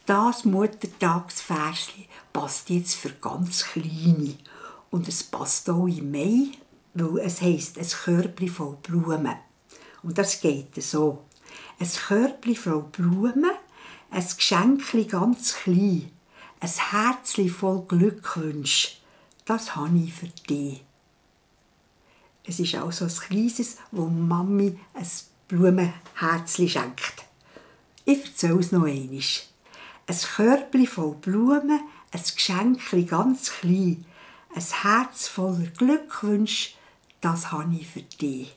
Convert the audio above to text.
Das Muttertagsversli passt jetzt für ganz Kleine. Und es passt auch im Mai, weil es heisst ein Körbli voll Blumen. Und das geht so. Ein Körbli voll Blumen, ein Geschenkli ganz klein, ein Herzli voll Glückwünsche. Das habe ich für dich. Es ist also ein kleines, wo Mami ein Blumenherzli schenkt. Ich erzähle es noch einmal. Ein Körbli voll Blumen, ein Geschenkli ganz klein, ein Herz voller Glückwünsche, das habe ich für dich.